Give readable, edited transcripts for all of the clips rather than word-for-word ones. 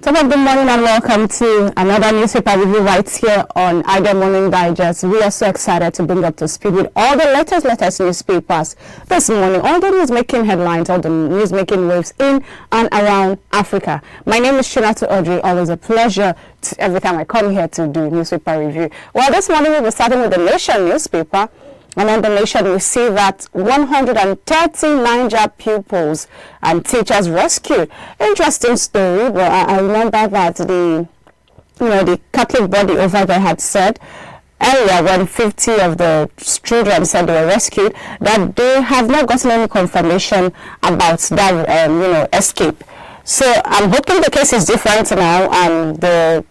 Top of the morning and welcome to another newspaper review right here on Idea Morning Digest. We are so excited to bring up to speed with all the latest newspapers this morning. All the news making headlines, all the news making waves in and around Africa. My name is Shinatu Audrey. Always a pleasure every time I come here to do newspaper review. Well, this morning we'll be starting with the Nation newspaper. And on the Nation, we see that 130 Niger pupils and teachers rescued. Interesting story, but I remember that the Catholic body over there had said earlier, when 50 of the children said they were rescued, that they have not gotten any confirmation about that escape. So I'm hoping the case is different now, and the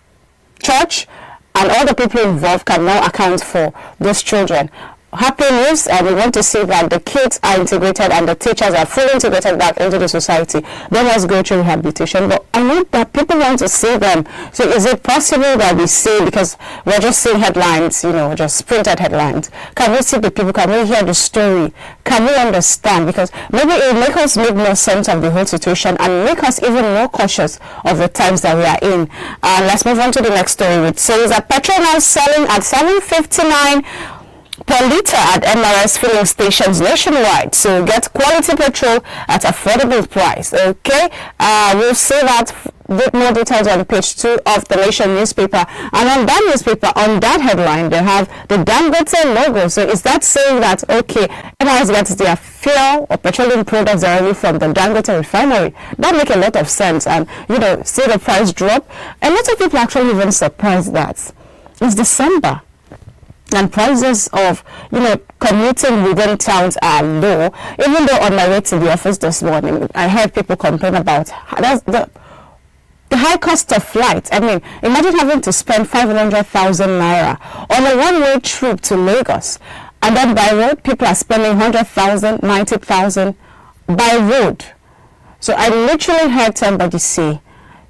church and all the people involved can now account for those children. Happy news, and we want to see that the kids are integrated and the teachers are fully integrated back into the society. They must go through rehabilitation, but I know that people want to see them. So is it possible that we see, because we're just seeing headlines, just printed headlines, can we see the people, can we hear the story, can we understand? Because maybe it will make us make more sense of the whole situation and make us even more cautious of the times that we are in. Let's move on to the next story, which says that petrol now selling at $7.59 per litre at MRS filling stations nationwide. So get quality petrol at affordable price. Okay, we'll see that with more details on page 2 of the Nation newspaper. And on that newspaper, on that headline, they have the Dangote logo. So is that saying that, okay, MRS gets their fuel or petroleum products directly from the Dangote refinery? That makes a lot of sense. And, see the price drop. A lot of people actually even surprised that it's December and prices of commuting within towns are low. Even though on my way to the office this morning, I heard people complain about the high cost of flight. I mean, imagine having to spend 500,000 naira on a one-way trip to Lagos, and then by road people are spending 100,000, 90,000 by road. So I literally heard somebody say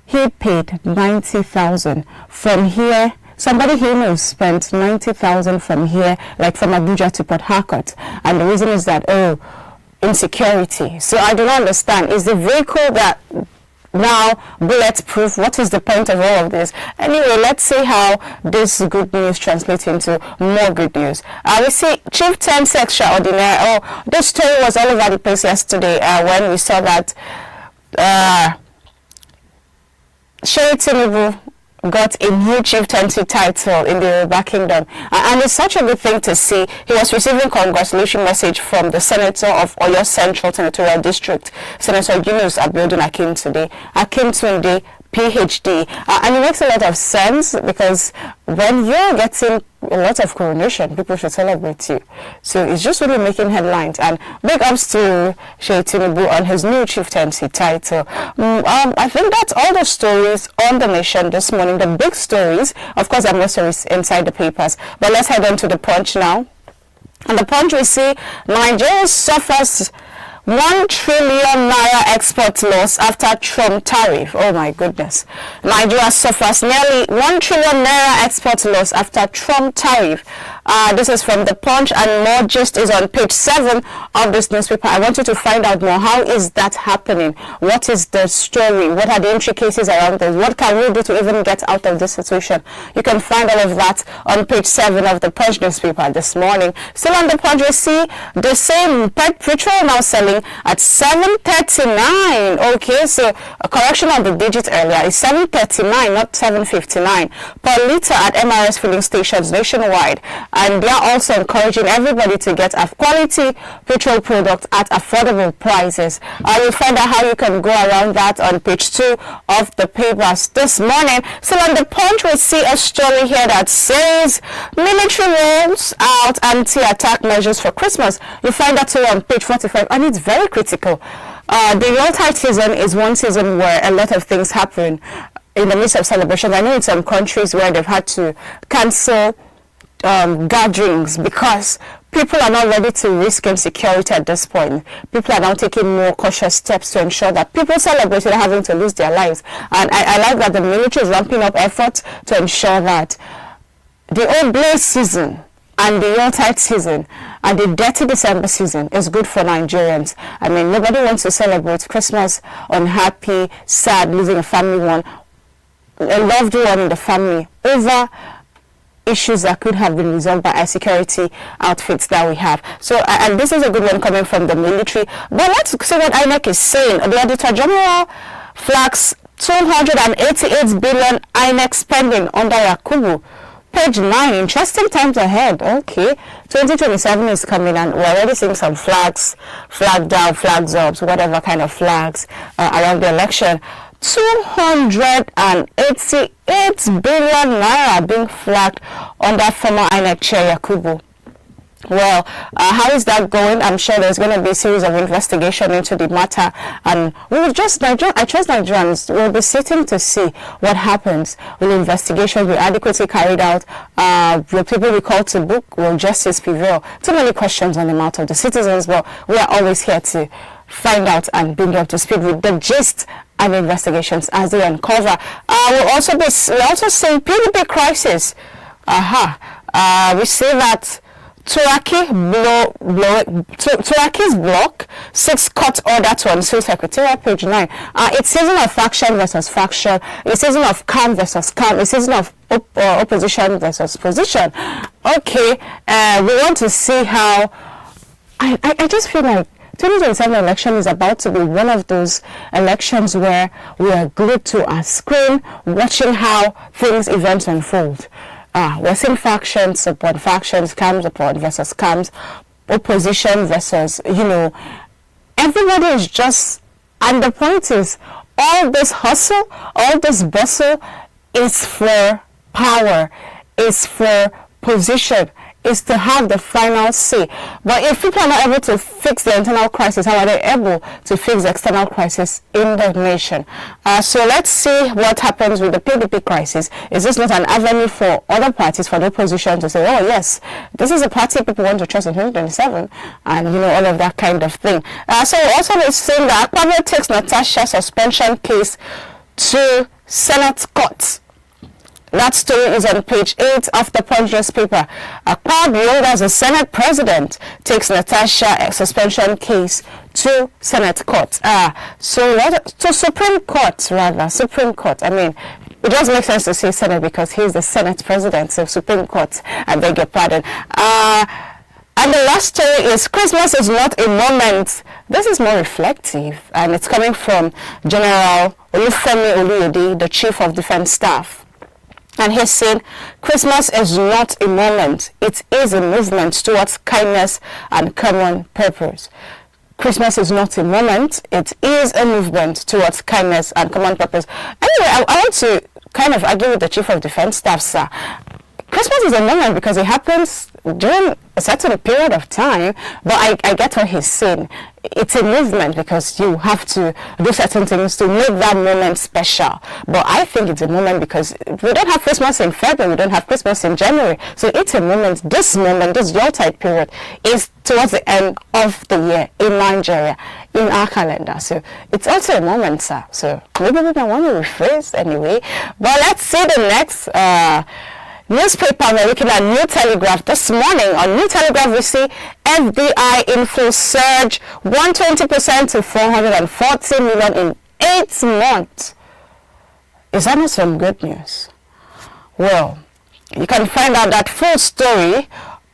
he paid 90,000 from here. Somebody he knows spent 90,000 from here, like from Abuja to Port Harcourt, and the reason is that insecurity. So I do not understand. Is the vehicle that now bulletproof? What is the point of all of this? Anyway, let's see how this good news translates into more good news. We see Chieftaincy Extraordinaire. Oh, this story was all over the place yesterday when we saw that Sheyi Tinubu got a new chieftaincy title in the Yoruba Kingdom, and it's such a good thing to see. He was receiving congratulation message from the senator of Oyo Central Senatorial District, Senator Yunus Abiodun Akintunde, PhD, and it makes a lot of sense, because when you're getting a lot of coronation, people should celebrate you. So it's just really making headlines, and big ups to Sheyi Tinubu on his new chieftaincy title. I think that's all the stories on the Nation this morning, the big stories. Of course, there are more stories inside the papers, but let's head on to the Punch now. And the Punch, we see Nigeria suffers 1 trillion naira export loss after Trump tariff. Oh my goodness. Nigeria suffers nearly 1 trillion naira export loss after Trump tariff. This is from the Punch, and more gist is on page 7 of this newspaper. I want you to find out more. How is that happening? What is the story? What are the intricacies around this? What can we do to even get out of this situation? You can find all of that on page 7 of the Punch newspaper this morning. Still on the Punch, we see the same petrol now selling at 7.39. Okay, so a correction of the digit earlier is 7.39, not 7.59 per litre at MRS filling stations nationwide. And they are also encouraging everybody to get a quality petrol product at affordable prices. You'll find out how you can go around that on page 2 of the papers this morning. So on the Punch, we see a story here that says military rolls out anti-attack measures for Christmas. You find that too on page 45, and it's very critical. The Yuletide season is one season where a lot of things happen in the midst of celebrations. I know in some countries where they've had to cancel gatherings because people are not ready to risk insecurity at this point. People are now taking more cautious steps to ensure that people celebrate without having to lose their lives. And I like that the military is ramping up efforts to ensure that the old blaze season and the Yuletide season and the dirty December season is good for Nigerians. I mean, nobody wants to celebrate Christmas unhappy, sad, losing a family one. a loved one in the family over issues that could have been resolved by our security outfits that we have. So, and this is a good one coming from the military. But let's see what INEC is saying. The Auditor General flags 288 billion INEC spending under Yakubu. Page 9, interesting times ahead. Okay, 2027 is coming and we're already seeing some flags, flag down, flags up, so whatever kind of flags around the election. 288 billion naira being flagged under former INEC chair Yakubu. Well, how is that going? I'm sure there's going to be a series of investigation into the matter, and we will just, I trust Nigerians will be sitting to see what happens. Will investigation be adequately carried out? Will people be called to book? Will justice prevail? Too many questions on the mouth of the citizens, but we are always here to find out and bring you up to speed with the gist and investigations as they uncover. We'll also seeing PDP crisis. We see that Turaki's block 6 court order to unseal secretariat, page 9. It's season of faction versus faction. It's season of calm versus calm. It's season of opposition versus position. Okay, we want to see how. I just feel like 2027 election is about to be one of those elections where we are glued to our screen, watching how events unfold. We're seeing factions upon factions, camps upon versus camps, opposition versus, everybody is just, and the point is, all this hustle, all this bustle is for power, is for position, is to have the final say. But if people are not able to fix the internal crisis, how are they able to fix the external crisis in the nation? So let's see what happens with the PDP crisis. Is this not an avenue for other parties, for the opposition to say, oh yes, this is a party people want to trust in 2027, and all of that kind of thing. So also we're saying that Akpabio takes Natasha suspension case to Senate court. That story is on page 8 of the Punch newspaper. Akpabio, as a Senate president, takes Natasha suspension case to Senate court. To Supreme Court, rather. Supreme Court. I mean, it does make sense to say Senate because he's the Senate president, so Supreme Court, I beg your pardon. And the last story is Christmas is not a moment. This is more reflective, and it's coming from General Olufemi Oluyede, the Chief of Defense Staff. And he's saying, Christmas is not a moment. It is a movement towards kindness and common purpose. Christmas is not a moment. It is a movement towards kindness and common purpose. Anyway, I want to kind of argue with the Chief of Defense Staff, sir. Christmas is a moment because it happens during a certain period of time, but I get what he's saying. It's a movement because you have to do certain things to make that moment special. But I think it's a moment because we don't have Christmas in February, we don't have Christmas in January. So it's a moment, this Yuletide period is towards the end of the year in Nigeria, in our calendar. So it's also a moment, sir. So maybe we don't want to rephrase anyway. But let's see the next newspaper. We're looking at New Telegraph this morning. On New Telegraph, we see FDI inflow surge 120% to 440 million in 8 months. Is that not some good news? Well, you can find out that full story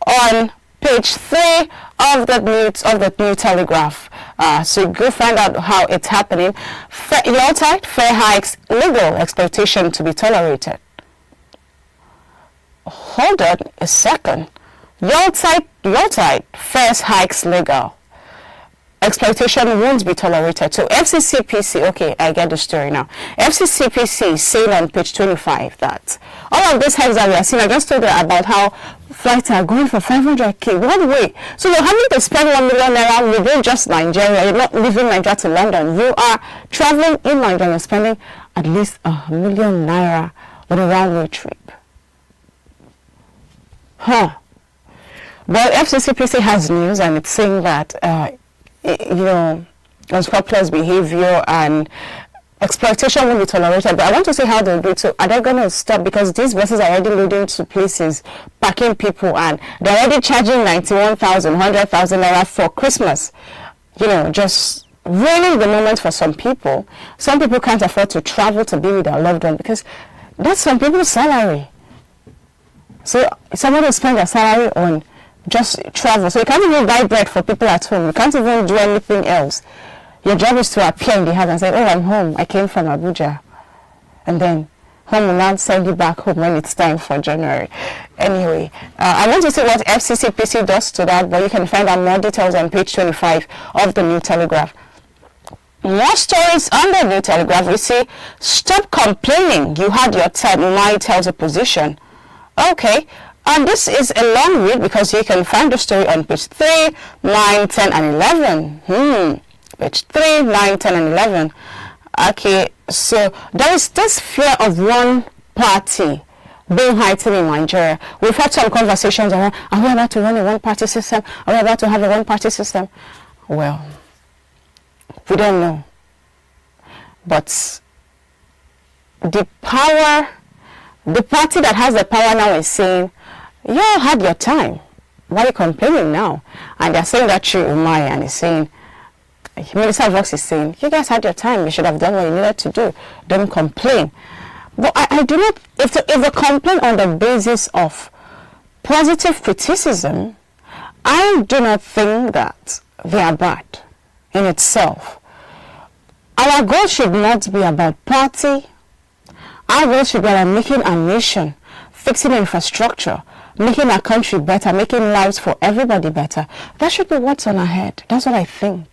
on page 3 of the New Telegraph. So you go find out how it's happening. Yuletide fare hikes, legal exploitation to be tolerated. Hold on a second. Yuletide fares hikes legal. Exploitation won't be tolerated. So FCCPC, okay, I get the story now. FCCPC is saying on page 25 that all of these hikes that we are seeing, I just told you about how flights are going for 500k one way. So you're having to spend 1 million naira within just Nigeria. You're not leaving Nigeria to London. You are traveling in Nigeria, spending at least 1 million naira on a round-way trip. Well, FCCPC has news, and it's saying that unscrupulous behavior and exploitation will be tolerated. But I want to see how they'll do it. So are they going to stop? Because these buses are already loading to places, packing people, and they're already charging 91,000, 100,000 naira for Christmas. Just ruining the moment for some people. Some people can't afford to travel to be with their loved one because That's some people's salary. So someone will spend their salary on just travel. So you can't even buy bread for people at home. You can't even do anything else. Your job is to appear in the house and say, oh, I'm home. I came from Abuja. And then home will not send you back home when it's time for January. Anyway, I want to see what FCCPC does to that, but you can find out more details on page 25 of the New Telegraph. More stories on the New Telegraph. We see, stop complaining. You had your time. Umai tells opposition. Okay. And this is a long read because you can find the story on page 3, 9, 10, and 11. Page 3, 9, 10, and 11. Okay, so there is this fear of one party being heightened in Nigeria. We've had some conversations around, are we about to run a one-party system? Are we about to have a one-party system? Well, we don't know. But the power, the party that has the power now is saying, you all had your time. Why are you complaining now? And they're saying that through Umai, and he's saying, Minister Vox is saying, you guys had your time. You should have done what you needed to do. Don't complain. But I do not, if they complain on the basis of positive criticism, I do not think that they are bad in itself. Our goal should not be about party. Our goal should be about making a nation, fixing infrastructure, making our country better, making lives for everybody better. That should be what's on our head. That's what I think.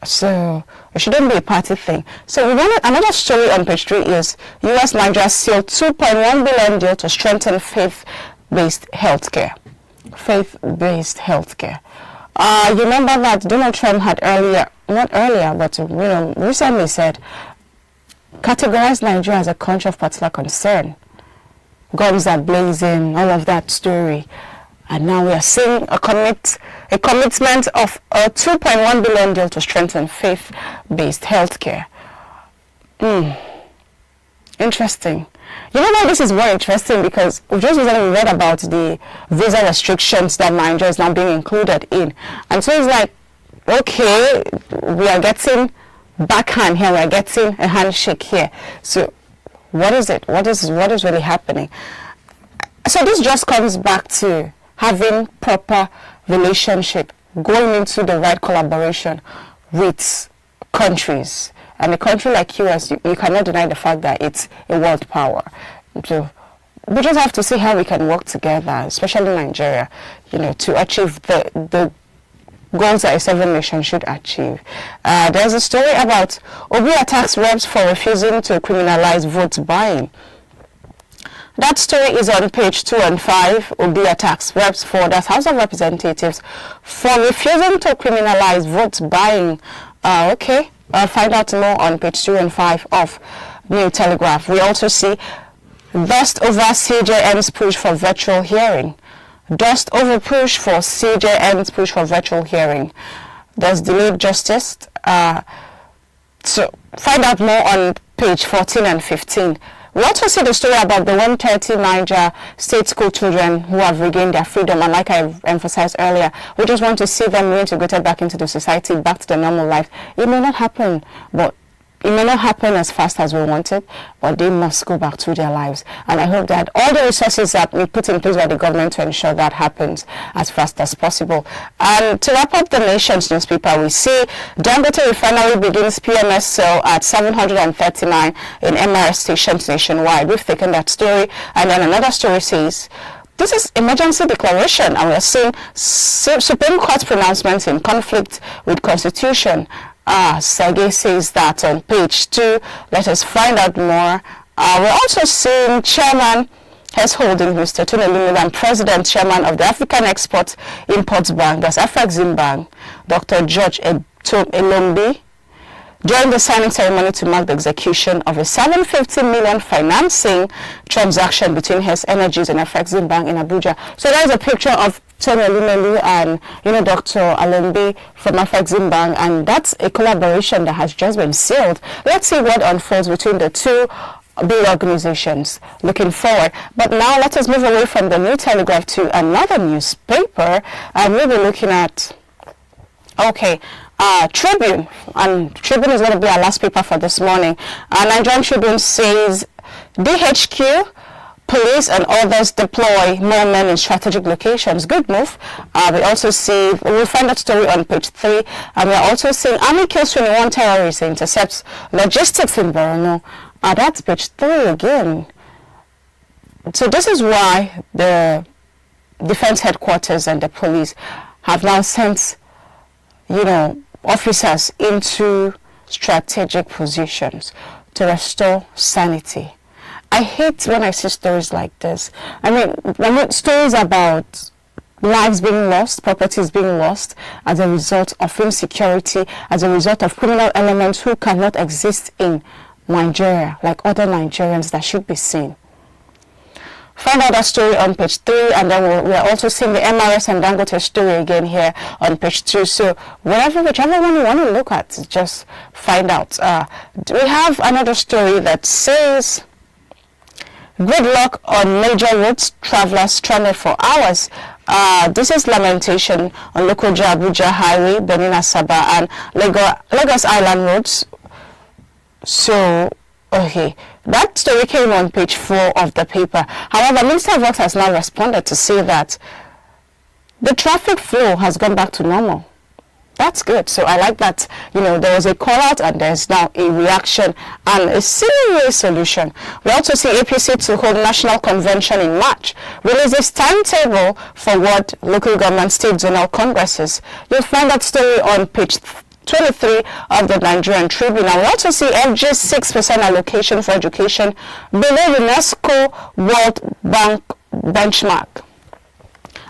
So it shouldn't be a party thing. So we wanted another story on page 3 is U.S. Nigeria sealed $2.1 billion deal to strengthen faith-based healthcare. Faith-based healthcare. You remember that Donald Trump had recently said, categorize Nigeria as a country of particular concern. Guns are blazing, all of that story. And now we are seeing a commitment of a $2.1 billion deal to strengthen faith-based healthcare. Interesting. You know why this is more interesting? Because we just recently read about the visa restrictions that Nigeria is now being included in. And so it's like, okay, we are getting backhand here, we are getting a handshake here. So what is it? What is really happening? So this just comes back to having proper relationship, going into the right collaboration with countries. And a country like US, you cannot deny the fact that it's a world power. So we just have to see how we can work together, especially Nigeria, to achieve the goals that a sovereign nation should achieve. There's a story about Obi attacks reps for refusing to criminalize vote buying. That story is on page 2 and 5. Obi attacks reps for that House of Representatives for refusing to criminalize vote buying. Find out more on page 2 and 5 of New Telegraph. We also see dust over CJM's push for virtual hearing. Dust over push for CJM's push for virtual hearing. There's delayed justice. So find out more on page 14 and 15. We also see the story about the 130 Niger state school children who have regained their freedom, and like I emphasized earlier, we just want to see them reintegrated back into the society, back to the normal life. It may not happen, but it may not happen as fast as we want it, but they must go back to their lives. And I hope that all the resources that we put in place by the government to ensure that happens as fast as possible. And to wrap up the nation's newspaper, we see Dangote Refinery begins PMS sale at 739 in MRS stations nationwide. We've taken that story. And then another story says, this is emergency declaration, and we're seeing Supreme Court pronouncements in conflict with Constitution. Sage says that on page 2. Let us find out more. We're also seeing Chairman Hess Holding, Mr. Tony Lumumba, and President Chairman of the African Export-Import Bank, that's Afreximbank, Dr. George Elombi, during the signing ceremony to mark the execution of a $750 million financing transaction between Hess Energies and Afreximbank in Abuja. So there's a picture of Tony Lumumba and Dr. Alombi from Afreximbank, and that's a collaboration that has just been sealed. Let's see what unfolds between the two big organizations looking forward. But now let us move away from the New Telegraph to another newspaper, and we'll be looking at Tribune, and Tribune is going to be our last paper for this morning. Nigerian Tribune says DHQ, police and others deploy more men in strategic locations. Good move. We also see, we'll find that story on page 3. And we're also seeing Army kills 21 terrorists, intercepts logistics in Borno. That's page 3 again. So this is why the defense headquarters and the police have now sent, officers into strategic positions to restore sanity. I hate when I see stories like this. I mean, stories about lives being lost, properties being lost as a result of insecurity, as a result of criminal elements who cannot exist in Nigeria like other Nigerians that should be seen. Find out that story on page 3, and then we're also seeing the MRS and Dangote story again here on page 2. So whichever one you want to look at, just find out. We have another story that says, gridlock on major routes, travelers stranded for hours. This is lamentation on Lokoja Abuja Highway, Benin Asaba, and Lagos Island roads. So, okay, that story came on page 4 of the paper. However, Minister of Works has now responded to say that the traffic flow has gone back to normal. That's good. So I like that, there was a call out and there's now a reaction and a similar solution. We also see APC to hold national convention in March, releases timetable for what local government state zonal congresses. You'll find that story on page 23 of the Nigerian Tribune. And we also see FG 6% allocation for education below UNESCO World Bank benchmark.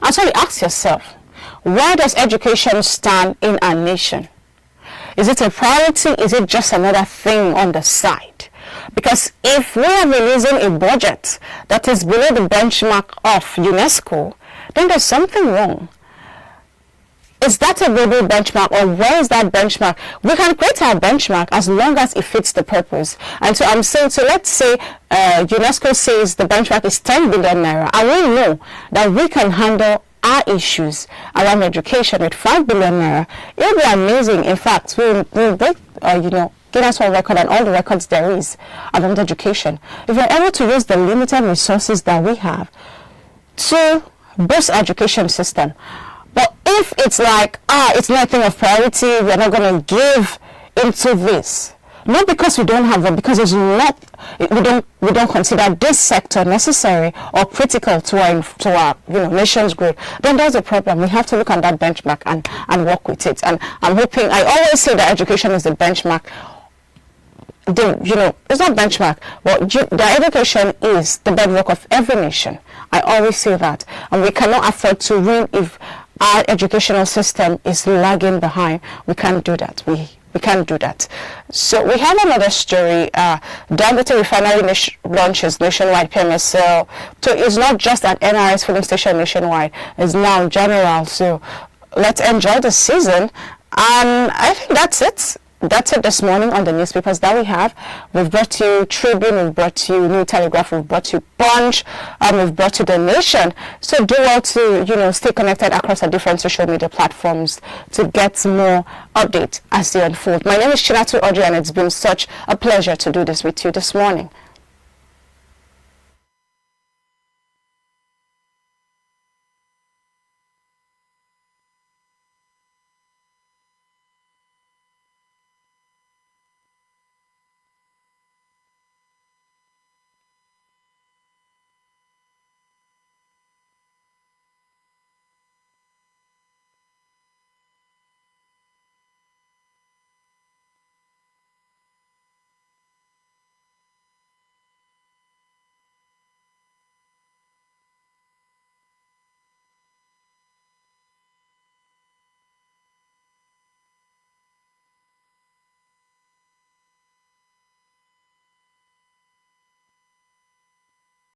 And so you ask yourself, where does education stand in our nation? Is it a priority? Is it just another thing on the side? Because if we are releasing a budget that is below the benchmark of UNESCO, then there's something wrong. Is that a global benchmark, or where is that benchmark? We can create our benchmark as long as it fits the purpose. And so I'm saying, so let's say UNESCO says the benchmark is 10 billion naira. And we know that we can handle our issues around education with 5 billion naira. It will be amazing. In fact, we'll break, Guinness World Record and all the records there is around education. If we're able to use the limited resources that we have to boost our education system. But if it's like, it's not a thing of priority, we're not going to give into this. Not because we don't have it, because it's not, we don't consider this sector necessary or critical to our nation's growth. Then there's a problem. We have to look at that benchmark and work with it. And I'm hoping, I always say that education is the benchmark. It's not benchmark, but the education is the bedrock of every nation. I always say that. And we cannot afford to win if our educational system is lagging behind. We can't do that. We can't do that. So we have another story. Dangote Refinery launches nationwide PMSL. So it's not just an NRS filling station nationwide. It's now general. So let's enjoy the season. And I think that's it. That's it this morning on the newspapers that we have. We've brought you Tribune, we've brought you New Telegraph, we've brought you Punch, and we've brought you The Nation. So do well to, stay connected across the different social media platforms to get more updates as they unfold. My name is Chinatu Audrey, and it's been such a pleasure to do this with you this morning.